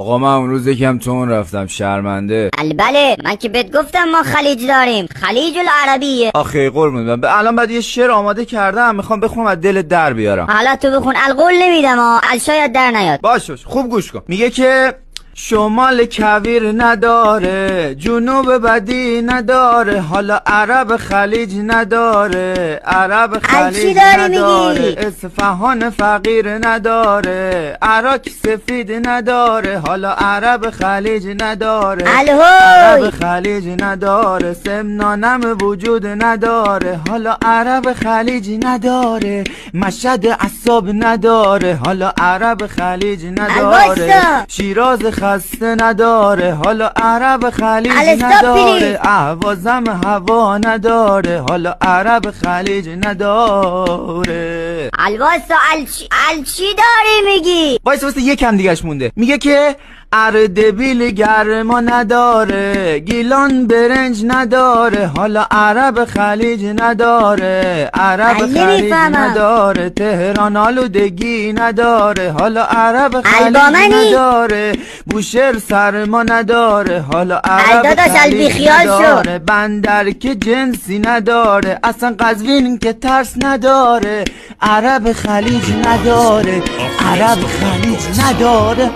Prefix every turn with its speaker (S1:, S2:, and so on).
S1: آقا من اون روز یکم تون رفتم شرمنده.
S2: بله من که بهت گفتم ما خلیج داریم، خلیج العربیه.
S1: آخه قربون من الان بعد یه شعر آماده کردم میخوام بخونم از دل در بیارم.
S2: حالا تو بخون، القول نمیدم شاید در نیاد.
S1: باش خوب گوش کن. میگه که شمال کویر نداره، جنوب بدی نداره، حالا عرب خلیج نداره، عرب خلیج نداره، اصفهان فقیر نداره، عراق سفید نداره، حالا عرب خلیج نداره، عرب خلیج نداره، سمنانم وجود نداره، حالا عرب خلیج نداره، مشهد عصاب نداره، حالا عرب خلیج نداره، شیراز خسته نداره، حالا عرب خلیج نداره، اهوازم هوا نداره، حالا عرب خلیج نداره.
S2: الواسا چی داری میگی؟
S1: وایسا یکم دیگهش مونده. میگه که اردبیل گرما نداره، گیلان برنج نداره، حالا عرب خلیج نداره، عرب خلیج نداره، تهران آلودگی نداره، حالا عرب خلیج نداره، بوشهر سرما نداره، حالا عرب خلیج نداره، بندر که جنسی نداره، اصلا قزوین که ترس نداره، عرب خلیج نداره، عرب خلیج نداره.